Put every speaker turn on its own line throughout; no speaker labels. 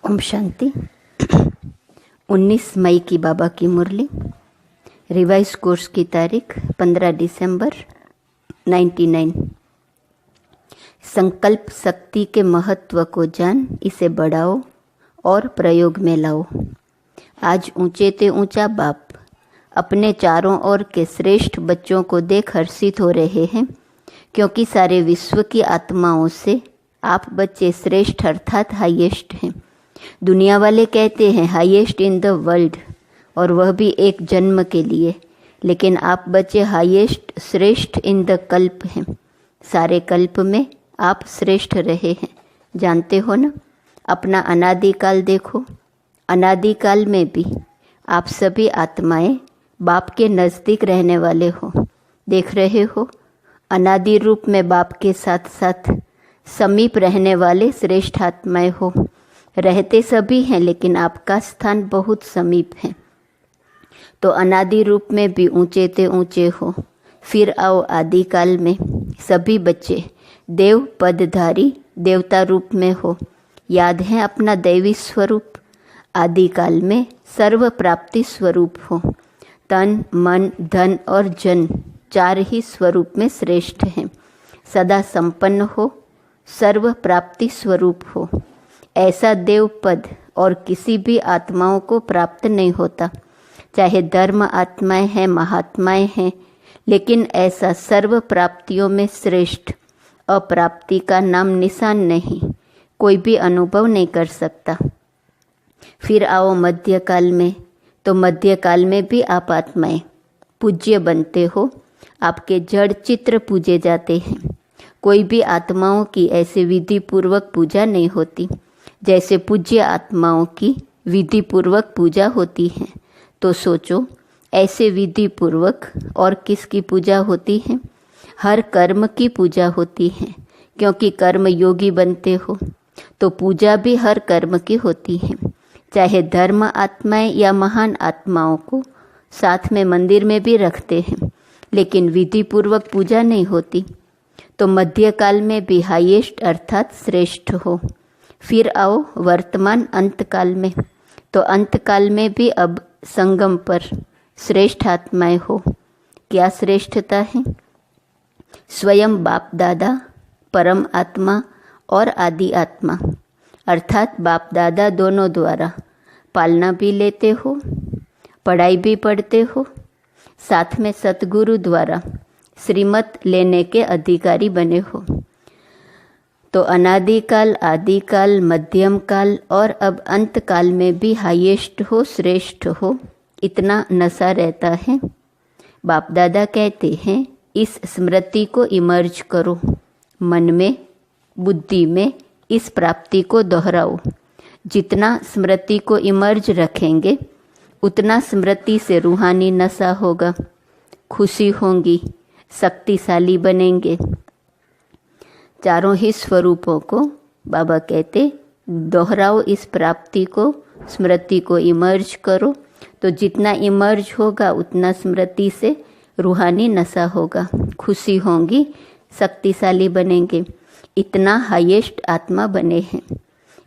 ओम शांति। 19 मई की बाबा की मुरली। Revise course की तारीख 15 दिसंबर 99। संकल्प शक्ति के महत्व को जान, इसे बढ़ाओ और प्रयोग में लाओ। आज ऊंचे ते ऊंचा बाप अपने चारों ओर के श्रेष्ठ बच्चों को देख हर्षित हो रहे हैं, क्योंकि सारे विश्व की आत्माओं से आप बच्चे श्रेष्ठ अर्थात हाईएस्ट हैं। दुनिया वाले कहते हैं हाईएस्ट इन द वर्ल्ड, और वह भी एक जन्म के लिए, लेकिन आप बच्चे हाईएस्ट श्रेष्ठ इन द कल्प हैं। सारे कल्प में आप श्रेष्ठ रहे हैं, जानते हो ना। अपना अनादिकाल देखो, अनादिकाल में भी आप सभी आत्माएं बाप के नज़दीक रहने वाले हो। देख रहे हो, अनादि रूप में बाप के साथ साथ समीप रहने वाले श्रेष्ठ आत्माएं हो। रहते सभी हैं, लेकिन आपका स्थान बहुत समीप है। तो अनादि रूप में भी ऊंचे ते ऊंचे हो। फिर आओ आदिकाल में, सभी बच्चे देव पदधारी देवता रूप में हो। याद है अपना दैवी स्वरूप। आदिकाल में सर्व प्राप्ति स्वरूप हो। तन मन धन और जन चार ही स्वरूप में श्रेष्ठ हैं। सदा संपन्न हो, सर्व प्राप्ति स्वरूप हो। ऐसा देव पद और किसी भी आत्माओं को प्राप्त नहीं होता, चाहे धर्म आत्माएं हैं, महात्माएं हैं, लेकिन ऐसा सर्व प्राप्तियों में श्रेष्ठ अप्राप्ति का नाम निशान नहीं, कोई भी अनुभव नहीं कर सकता। फिर आओ मध्यकाल में, तो मध्यकाल में भी आप आत्माएं पूज्य बनते हो। आपके जड़ चित्र पूजे जाते हैं। कोई भी आत्माओं की ऐसे विधि पूर्वक पूजा नहीं होती जैसे पूज्य आत्माओं की विधि पूर्वक पूजा होती है। तो सोचो, ऐसे विधि पूर्वक और किसकी पूजा होती है? हर कर्म की पूजा होती है, क्योंकि कर्म योगी बनते हो, तो पूजा भी हर कर्म की होती है। चाहे धर्म आत्माएं या महान आत्माओं को साथ में मंदिर में भी रखते हैं, लेकिन विधि पूर्वक पूजा नहीं होती। तो मध्यकाल में भी हाईएस्ट अर्थात श्रेष्ठ हो। फिर आओ वर्तमान अंतकाल में, तो अंतकाल में भी अब संगम पर श्रेष्ठ आत्माएं हो। क्या श्रेष्ठता है? स्वयं बाप दादा परम आत्मा और आदि आत्मा, अर्थात बाप दादा दोनों द्वारा पालना भी लेते हो, पढ़ाई भी पढ़ते हो, साथ में सतगुरु द्वारा श्रीमत लेने के अधिकारी बने हो। तो अनादिकाल, आदिकाल, मध्यम काल और अब अंत काल में भी हाईएस्ट हो, श्रेष्ठ हो, इतना नशा रहता है। बाप दादा कहते हैं इस स्मृति को इमर्ज करो, मन में बुद्धि में इस प्राप्ति को दोहराओ। जितना स्मृति को इमर्ज रखेंगे, उतना स्मृति से रूहानी नशा होगा, खुशी होंगी, शक्तिशाली बनेंगे। चारों ही स्वरूपों को बाबा कहते दोहराओ, इस प्राप्ति को, स्मृति को इमर्ज करो। तो जितना इमर्ज होगा उतना स्मृति से रूहानी नशा होगा, खुशी होंगी, शक्तिशाली बनेंगे। इतना हाईएस्ट आत्मा बने हैं।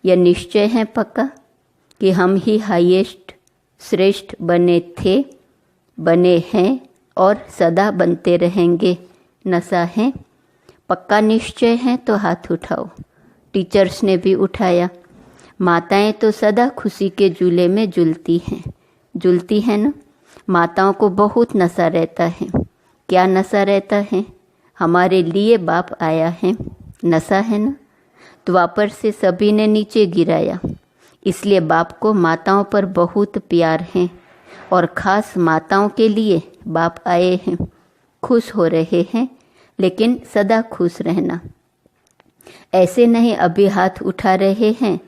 यह निश्चय है पक्का कि हम ही हाईएस्ट श्रेष्ठ बने थे, बने हैं और सदा बनते रहेंगे। नशा है, पक्का निश्चय है तो हाथ उठाओ। टीचर्स ने भी उठाया। माताएं तो सदा खुशी के झूले में झूलती हैं ना। माताओं को बहुत नशा रहता है। क्या नशा रहता है? हमारे लिए बाप आया है, नशा है ना। द्वापर से सभी ने नीचे गिराया, इसलिए बाप को माताओं पर बहुत प्यार है, और ख़ास माताओं के लिए बाप आए हैं। खुश हो रहे हैं, लेकिन सदा खुश रहना। ऐसे नहीं अभी हाथ उठा रहे हैं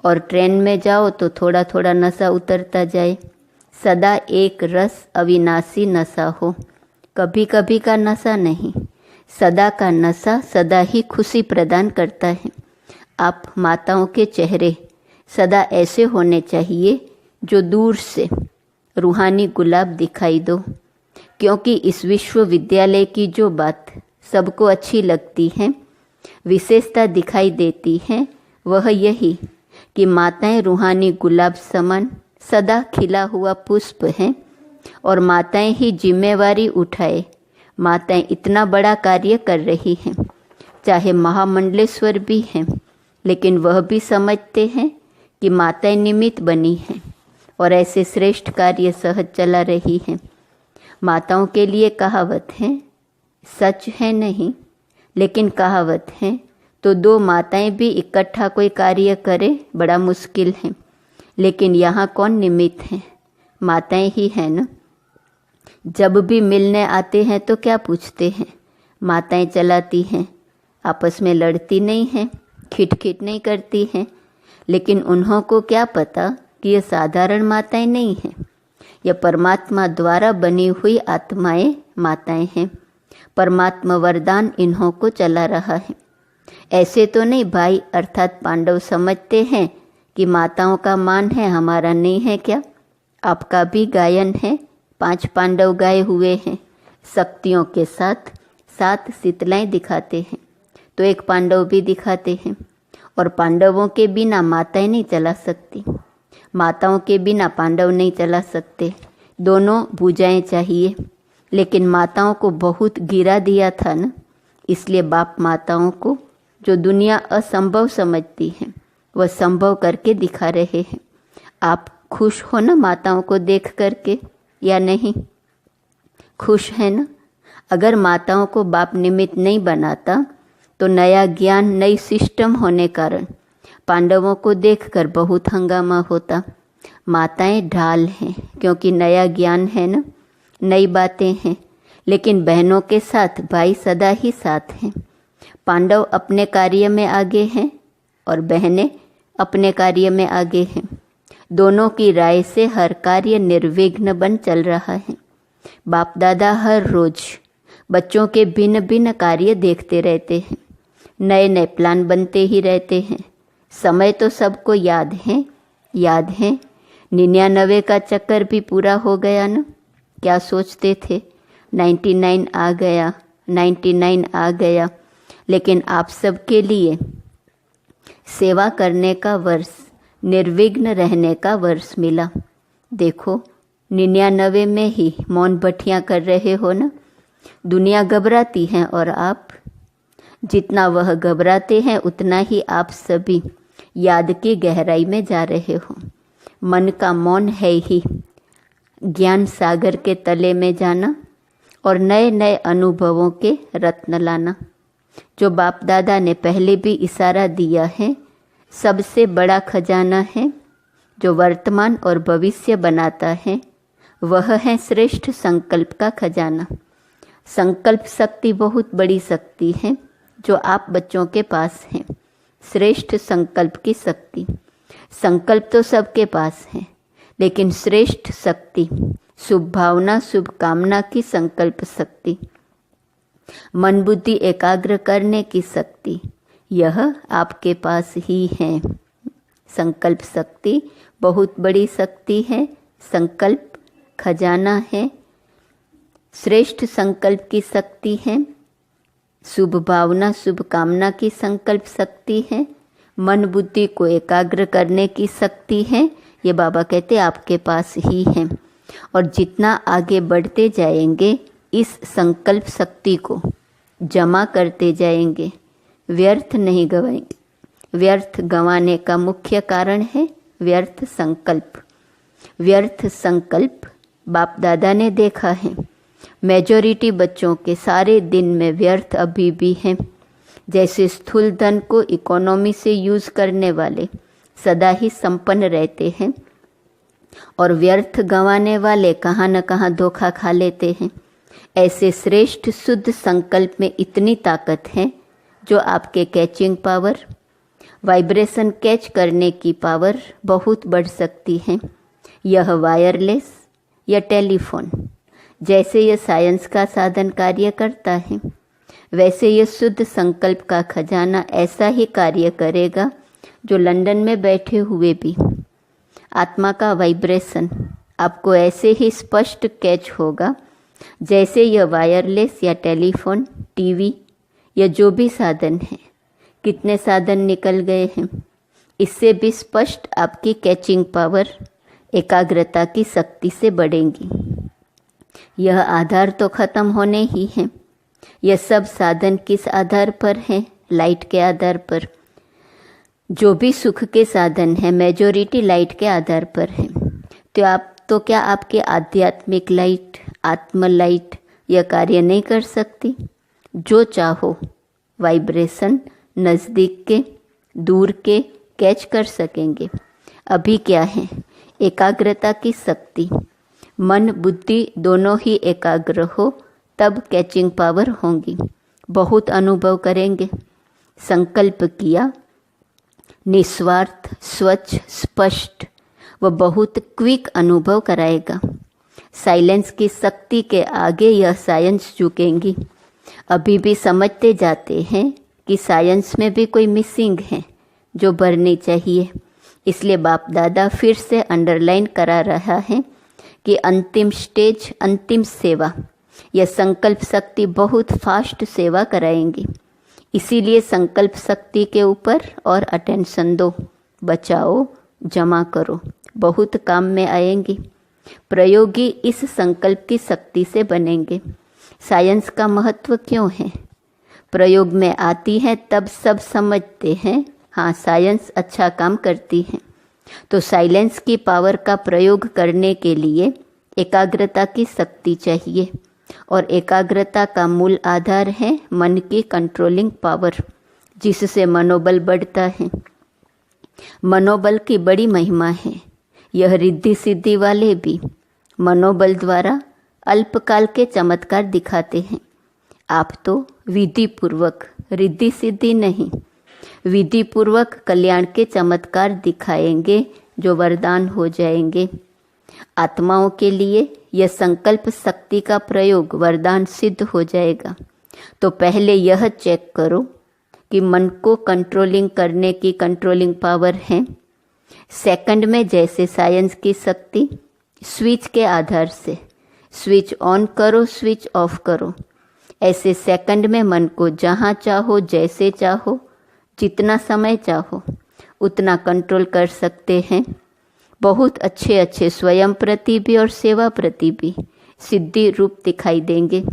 और ट्रेन में जाओ तो थोड़ा थोड़ा नशा उतरता जाए। सदा एक रस अविनाशी नशा हो, कभी कभी का नशा नहीं। सदा का नशा सदा ही खुशी प्रदान करता है। आप माताओं के चेहरे सदा ऐसे होने चाहिए जो दूर से रूहानी गुलाब दिखाई दो, क्योंकि इस विश्वविद्यालय की जो बात सबको अच्छी लगती है, विशेषता दिखाई देती है, वह यही कि माताएं रूहानी गुलाब समान सदा खिला हुआ पुष्प हैं और माताएं ही जिम्मेवारी उठाए। माताएं इतना बड़ा कार्य कर रही हैं, चाहे महामंडलेश्वर भी हैं, लेकिन वह भी समझते हैं कि माताएं निमित्त बनी हैं और ऐसे श्रेष्ठ कार्य सहज चला रही हैं। माताओं के लिए कहावत है, सच है नहीं लेकिन कहावत है, तो दो माताएं भी इकट्ठा कोई कार्य करे बड़ा मुश्किल है। लेकिन यहाँ कौन निमित्त है? माताएं ही हैं ना। जब भी मिलने आते हैं तो क्या पूछते हैं? माताएं चलाती हैं, आपस में लड़ती नहीं हैं, खिटखिट नहीं करती हैं। लेकिन उन्हों को क्या पता कि ये साधारण माताएं नहीं हैं, यह परमात्मा द्वारा बनी हुई आत्माएं माताएं हैं। परमात्मा वरदान इन्हों को चला रहा है। ऐसे तो नहीं भाई अर्थात पांडव समझते हैं कि माताओं का मान है, हमारा नहीं है क्या? आपका भी गायन है, 5 पांडव गाए हुए हैं, शक्तियों के साथ 7 शीतलाएं दिखाते हैं, तो एक पांडव भी दिखाते हैं। और पांडवों के बिना माताएं नहीं चला सकती, माताओं के बिना पांडव नहीं चला सकते। दोनों भुजाएं चाहिए। लेकिन माताओं को बहुत गिरा दिया था ना, इसलिए बाप माताओं को जो दुनिया असंभव समझती है वह संभव करके दिखा रहे हैं। आप खुश हो ना माताओं को देख करके या नहीं? खुश है ना? अगर माताओं को बाप निमित्त नहीं बनाता तो नया ज्ञान नई सिस्टम होने कारण पांडवों को देखकर बहुत हंगामा होता। माताएं ढाल हैं क्योंकि नया ज्ञान है ना, नई बातें हैं। लेकिन बहनों के साथ भाई सदा ही साथ हैं। पांडव अपने कार्य में आगे हैं और बहनें अपने कार्य में आगे हैं। दोनों की राय से हर कार्य निर्विघ्न बन चल रहा है। बाप दादा हर रोज बच्चों के भिन्न भिन्न कार्य देखते रहते हैं, नए नए प्लान बनते ही रहते हैं। समय तो सबको याद है, 99 का चक्कर भी पूरा हो गया ना। क्या सोचते थे 99 आ गया, 99 आ गया। लेकिन आप सबके लिए सेवा करने का वर्ष, निर्विघ्न रहने का वर्ष मिला। देखो 99 में ही मौन भट्टियाँ कर रहे हो ना। दुनिया घबराती है और आप, जितना वह घबराते हैं उतना ही आप सभी याद की गहराई में जा रहे हो। मन का मौन है ही ज्ञान सागर के तले में जाना और नए नए अनुभवों के रत्न लाना। जो बाप दादा ने पहले भी इशारा दिया है, सबसे बड़ा खजाना है जो वर्तमान और भविष्य बनाता है, वह है श्रेष्ठ संकल्प का खजाना। संकल्प शक्ति बहुत बड़ी शक्ति है जो आप बच्चों के पास है। श्रेष्ठ संकल्प की शक्ति। संकल्प तो सबके पास है, लेकिन श्रेष्ठ शक्ति शुभ भावना, शुभ कामना की संकल्प शक्ति, मन बुद्धि एकाग्र करने की शक्ति, यह आपके पास ही है। संकल्प शक्ति बहुत बड़ी शक्ति है। संकल्प खजाना है। श्रेष्ठ संकल्प की शक्ति है। शुभ भावना, शुभ कामना की संकल्प शक्ति है। मन बुद्धि को एकाग्र करने की शक्ति है। ये बाबा कहते आपके पास ही है। और जितना आगे बढ़ते जाएंगे इस संकल्प शक्ति को जमा करते जाएंगे, व्यर्थ नहीं गवाएंगे। व्यर्थ गंवाने का मुख्य कारण है व्यर्थ संकल्प। व्यर्थ संकल्प बाप दादा ने देखा है। मेजॉरिटी बच्चों के सारे दिन में व्यर्थ अभी भी हैं। जैसे स्थूल धन को इकोनॉमी से यूज करने वाले सदा ही संपन्न रहते हैं और व्यर्थ गंवाने वाले कहाँ न कहाँ धोखा खा लेते हैं, ऐसे श्रेष्ठ शुद्ध संकल्प में इतनी ताकत है जो आपके कैचिंग पावर, वाइब्रेशन कैच करने की पावर बहुत बढ़ सकती है। यह वायरलेस या टेलीफोन जैसे यह साइंस का साधन कार्य करता है, वैसे यह शुद्ध संकल्प का खजाना ऐसा ही कार्य करेगा जो लंदन में बैठे हुए भी आत्मा का वाइब्रेशन आपको ऐसे ही स्पष्ट कैच होगा जैसे यह वायरलेस या टेलीफोन, टीवी या जो भी साधन है। कितने साधन निकल गए हैं। इससे भी स्पष्ट आपकी कैचिंग पावर, एकाग्रता की शक्ति से बढ़ेंगी। यह आधार तो खत्म होने ही है। यह सब साधन किस आधार पर है? लाइट के आधार पर। जो भी सुख के साधन है मेजॉरिटी लाइट के आधार पर है। तो क्या आपकी आध्यात्मिक लाइट, आत्म लाइट यह कार्य नहीं कर सकती? जो चाहो वाइब्रेशन नज़दीक के, दूर के कैच कर सकेंगे। अभी क्या है? एकाग्रता की शक्ति। मन बुद्धि दोनों ही एकाग्र हो तब कैचिंग पावर होंगी। बहुत अनुभव करेंगे। संकल्प किया, निस्वार्थ, स्वच्छ, स्पष्ट व बहुत क्विक अनुभव कराएगा। साइलेंस की शक्ति के आगे यह साइंस झुकेंगी। अभी भी समझते जाते हैं कि साइंस में भी कोई मिसिंग है जो भरनी चाहिए। इसलिए बाप दादा फिर से अंडरलाइन करा रहा है कि अंतिम स्टेज, अंतिम सेवा, यह संकल्प शक्ति बहुत फास्ट सेवा कराएंगी। इसीलिए संकल्प शक्ति के ऊपर और अटेंशन दो, बचाओ, जमा करो, बहुत काम में आएंगी। प्रयोगी इस संकल्प की शक्ति से बनेंगे। साइंस का महत्व क्यों है? प्रयोग में आती है तब सब समझते हैं, हाँ साइंस अच्छा काम करती है। तो साइलेंस की पावर का प्रयोग करने के लिए एकाग्रता की शक्ति चाहिए, और एकाग्रता का मूल आधार है मन की कंट्रोलिंग पावर, जिससे मनोबल बढ़ता है। मनोबल की बड़ी महिमा है। यह रिद्धि सिद्धि वाले भी मनोबल द्वारा अल्पकाल के चमत्कार दिखाते हैं। आप तो विधि पूर्वक, रिद्धि सिद्धि नहीं, विधि पूर्वक कल्याण के चमत्कार दिखाएंगे जो वरदान हो जाएंगे। आत्माओं के लिए यह संकल्प शक्ति का प्रयोग वरदान सिद्ध हो जाएगा। तो पहले यह चेक करो कि मन को कंट्रोलिंग करने की कंट्रोलिंग पावर है। सेकंड में जैसे साइंस की शक्ति, स्विच के आधार से स्विच ऑन करो, स्विच ऑफ करो, ऐसे सेकंड में मन को जहाँ चाहो, जैसे चाहो, जितना समय चाहो उतना कंट्रोल कर सकते हैं। बहुत अच्छे अच्छे स्वयं प्रति भी और सेवा प्रति भी सिद्धि रूप दिखाई देंगे।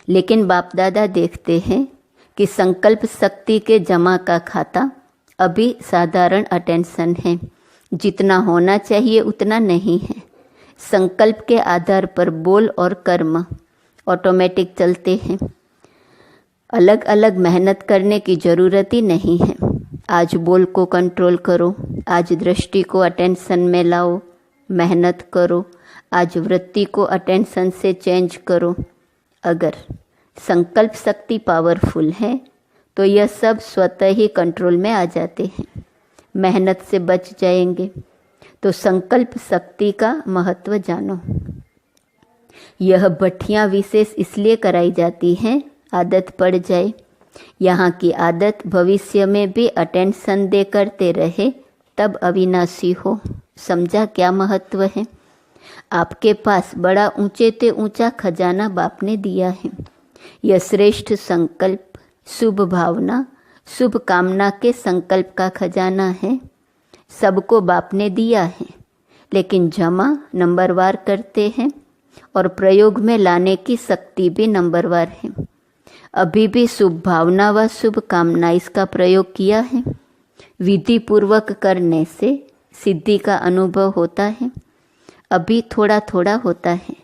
लेकिन बाप दादा देखते हैं कि संकल्प शक्ति के जमा का खाता अभी साधारण अटेंशन है, जितना होना चाहिए उतना नहीं है। संकल्प के आधार पर बोल और कर्म ऑटोमेटिक चलते हैं। अलग अलग मेहनत करने की ज़रूरत ही नहीं है। आज बोल को कंट्रोल करो, आज दृष्टि को अटेंशन में लाओ, मेहनत करो, आज वृत्ति को अटेंशन से चेंज करो। अगर संकल्प शक्ति पावरफुल है तो यह सब स्वतः ही कंट्रोल में आ जाते हैं, मेहनत से बच जाएंगे। तो संकल्प शक्ति का महत्व जानो। यह भट्टियाँ विशेष इसलिए कराई जाती हैं आदत पड़ जाए। यहाँ की आदत भविष्य में भी अटेंशन दे करते रहे तब अविनाशी हो। समझा क्या महत्व है? आपके पास बड़ा ऊंचे ते ऊंचा खजाना बाप ने दिया है। यह श्रेष्ठ संकल्प, शुभ भावना, शुभ कामना के संकल्प का खजाना है। सबको बाप ने दिया है, लेकिन जमा नंबरवार करते हैं और प्रयोग में लाने की शक्ति भी नंबरवार है। अभी भी शुभ भावना व शुभ कामना इसका प्रयोग किया है। विधि पूर्वक करने से सिद्धि का अनुभव होता है। अभी थोड़ा थोड़ा होता है।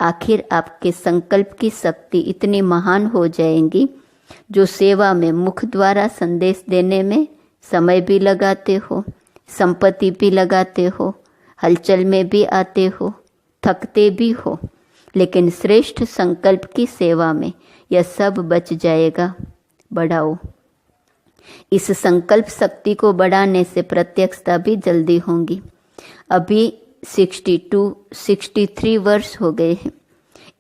आखिर आपके संकल्प की शक्ति इतनी महान हो जाएंगी जो सेवा में मुख द्वारा संदेश देने में समय भी लगाते हो, संपत्ति भी लगाते हो, हलचल में भी आते हो, थकते भी हो, लेकिन श्रेष्ठ संकल्प की सेवा में यह सब बच जाएगा। बढ़ाओ। इस संकल्प शक्ति को बढ़ाने से प्रत्यक्षता भी जल्दी होंगी। अभी 63 वर्ष हो गए हैं।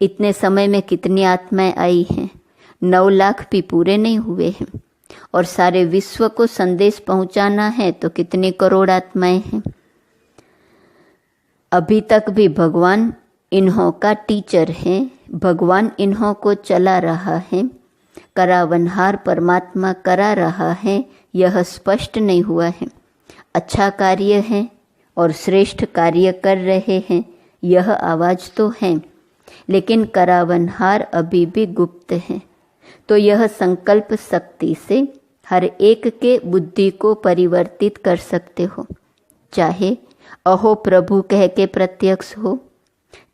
इतने समय में कितनी आत्माएं आई हैं? 9 लाख भी पूरे नहीं हुए हैं, और सारे विश्व को संदेश पहुंचाना है तो कितनी करोड़ आत्माएं हैं। अभी तक भी भगवान इन्हों का टीचर है, भगवान इन्हों को चला रहा है, करावनहार परमात्मा करा रहा है। यह स्पष्ट नहीं हुआ है। अच्छा कार्य है और श्रेष्ठ कार्य कर रहे हैं, यह आवाज़ तो है, लेकिन करावनहार अभी भी गुप्त है। तो यह संकल्प शक्ति से हर एक के बुद्धि को परिवर्तित कर सकते हो, चाहे अहो प्रभु कह के प्रत्यक्ष हो,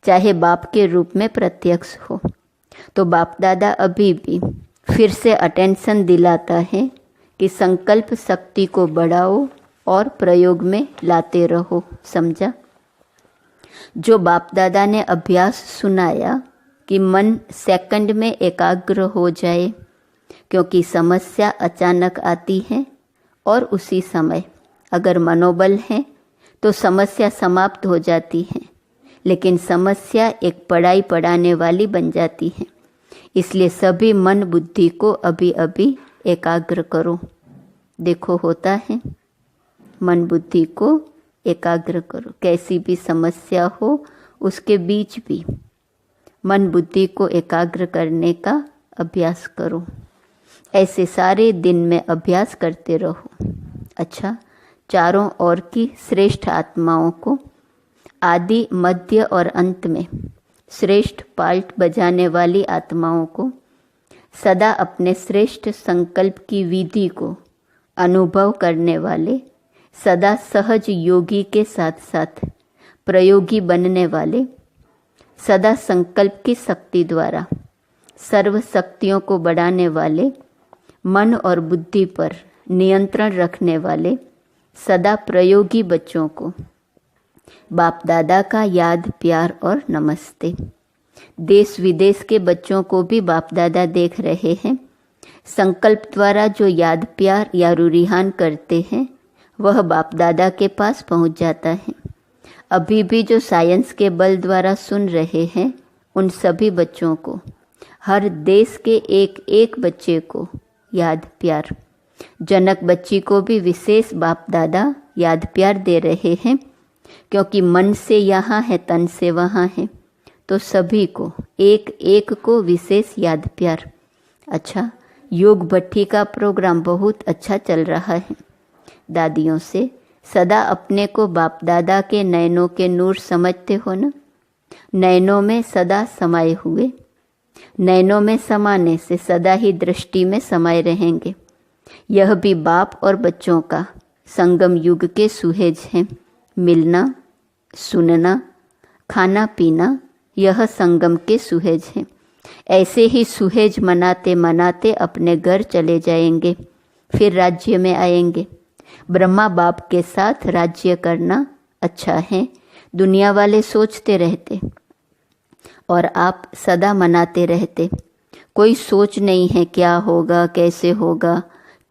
चाहे बाप के रूप में प्रत्यक्ष हो। तो बाप दादा अभी भी फिर से अटेंशन दिलाता है कि संकल्प शक्ति को बढ़ाओ और प्रयोग में लाते रहो। समझा? जो बाप दादा ने अभ्यास सुनाया कि मन सेकंड में एकाग्र हो जाए, क्योंकि समस्या अचानक आती है और उसी समय अगर मनोबल है तो समस्या समाप्त हो जाती है, लेकिन समस्या एक पढ़ाई पढ़ाने वाली बन जाती है। इसलिए सभी मन बुद्धि को अभी अभी एकाग्र करो। देखो होता है, मन बुद्धि को एकाग्र करो। कैसी भी समस्या हो उसके बीच भी मन बुद्धि को एकाग्र करने का अभ्यास करो। ऐसे सारे दिन में अभ्यास करते रहो। अच्छा, चारों ओर की श्रेष्ठ आत्माओं को आदि मध्य और अंत में श्रेष्ठ पार्ट बजाने वाली आत्माओं को सदा अपने श्रेष्ठ संकल्प की विधि को अनुभव करने वाले, सदा सहज योगी के साथ साथ प्रयोगी बनने वाले, सदा संकल्प की शक्ति द्वारा सर्व शक्तियों को बढ़ाने वाले, मन और बुद्धि पर नियंत्रण रखने वाले सदा प्रयोगी बच्चों को बाप दादा का याद, प्यार और नमस्ते। देश विदेश के बच्चों को भी बाप दादा देख रहे हैं। संकल्प द्वारा जो याद, प्यार या रुरिहान करते हैं वह बाप दादा के पास पहुंच जाता है। अभी भी जो साइंस के बल द्वारा सुन रहे हैं, उन सभी बच्चों को, हर देश के एक एक बच्चे को याद, प्यार। जनक बच्ची को भी विशेष बाप दादा याद, प्यार दे रहे हैं, क्योंकि मन से यहाँ है, तन से वहाँ है। तो सभी को, एक एक को विशेष याद, प्यार। अच्छा, योग भट्टी का प्रोग्राम बहुत अच्छा चल रहा है। दादियों से सदा अपने को बाप दादा के नयनों के नूर समझते हो ना? नयनों में सदा समाये हुए, नयनों में समाने से सदा ही दृष्टि में समाये रहेंगे। यह भी बाप और बच्चों का संगम युग के सुहेज हैं। मिलना, सुनना, खाना पीना, यह संगम के सुहेज हैं। ऐसे ही सुहेज मनाते मनाते अपने घर चले जाएंगे, फिर राज्य में आएंगे। ब्रह्मा बाप के साथ राज्य करना अच्छा है, दुनिया वाले सोचते रहते और आप सदा मनाते रहते। कोई सोच नहीं है क्या होगा, कैसे होगा,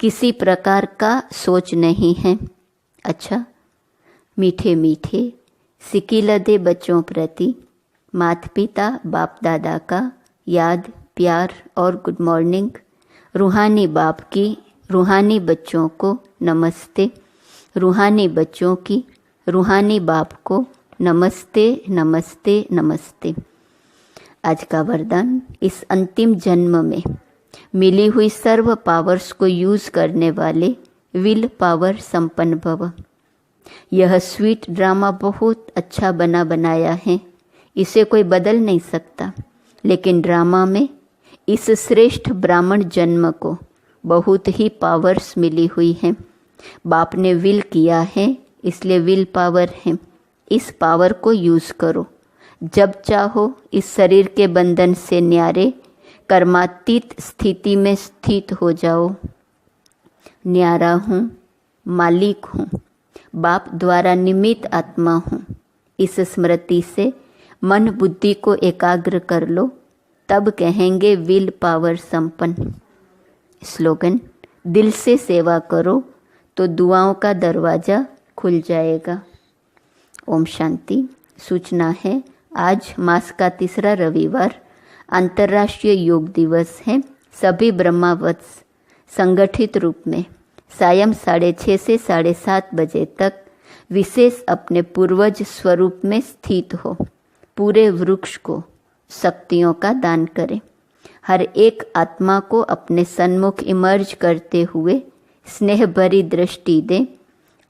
किसी प्रकार का सोच नहीं है। अच्छा, मीठे मीठे सिकिलदे बच्चों प्रति माता पिता बाप दादा का याद, प्यार और गुड मॉर्निंग। रूहानी बाप की रूहानी बच्चों को नमस्ते, रूहानी बच्चों की रूहानी बाप को नमस्ते नमस्ते नमस्ते। आज का वरदान, इस अंतिम जन्म में मिली हुई सर्व पावर्स को यूज करने वाले विल पावर संपन्न भव। यह स्वीट ड्रामा बहुत अच्छा बनाया है, इसे कोई बदल नहीं सकता, लेकिन ड्रामा में इस श्रेष्ठ ब्राह्मण जन्म को बहुत ही पावर्स मिली हुई हैं। बाप ने विल किया है, इसलिए विल पावर है। इस पावर को यूज करो। जब चाहो इस शरीर के बंधन से न्यारे कर्मातीत स्थिति में स्थित हो जाओ। न्यारा हूँ, मालिक हूँ, बाप द्वारा निमित्त आत्मा हूँ। इस स्मृति से मन बुद्धि को एकाग्र कर लो, तब कहेंगे विल पावर संपन्न। स्लोगन, दिल से सेवा करो तो दुआओं का दरवाजा खुल जाएगा। ओम शांति। सूचना है, आज मास का तीसरा रविवार अंतर्राष्ट्रीय योग दिवस है। सभी ब्रह्मावत्स संगठित रूप में सायं 6:30 से 7:30 बजे तक विशेष अपने पूर्वज स्वरूप में स्थित हो पूरे वृक्ष को शक्तियों का दान करें। हर एक आत्मा को अपने सन्मुख इमर्ज करते हुए स्नेह भरी दृष्टि दें,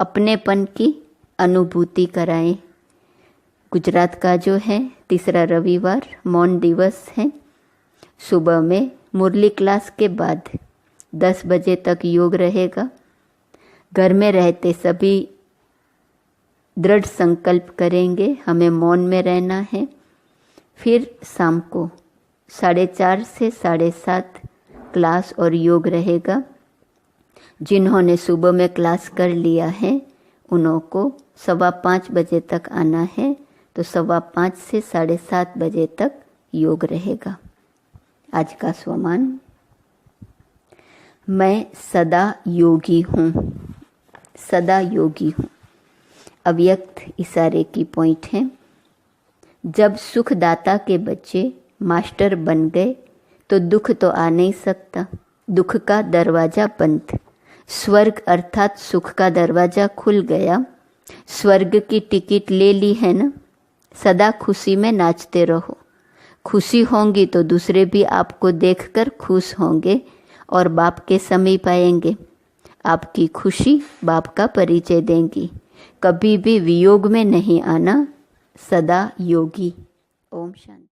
अपनेपन की अनुभूति कराएं। गुजरात का जो है तीसरा रविवार मौन दिवस है। सुबह में मुरली क्लास के बाद 10 बजे तक योग रहेगा। घर में रहते सभी दृढ़ संकल्प करेंगे हमें मौन में रहना है। फिर शाम को 4:30 से 7:30 क्लास और योग रहेगा। जिन्होंने सुबह में क्लास कर लिया है उन्हों को 5:15 बजे तक आना है, तो 5:15 से 7:30 बजे तक योग रहेगा। आज का स्वमान, मैं सदा योगी हूँ। सदा योगी हूँ अव्यक्त इशारे की पॉइंट है। जब सुखदाता के बच्चे मास्टर बन गए तो दुख तो आ नहीं सकता, दुख का दरवाजा बंद। स्वर्ग अर्थात सुख का दरवाजा खुल गया। स्वर्ग की टिकट ले ली है ना। सदा खुशी में नाचते रहो। खुशी होंगी तो दूसरे भी आपको देखकर खुश होंगे और बाप के समीप आएंगे। आपकी खुशी बाप का परिचय देंगी। कभी भी वियोग में नहीं आना। सदा योगी। ओम शांति।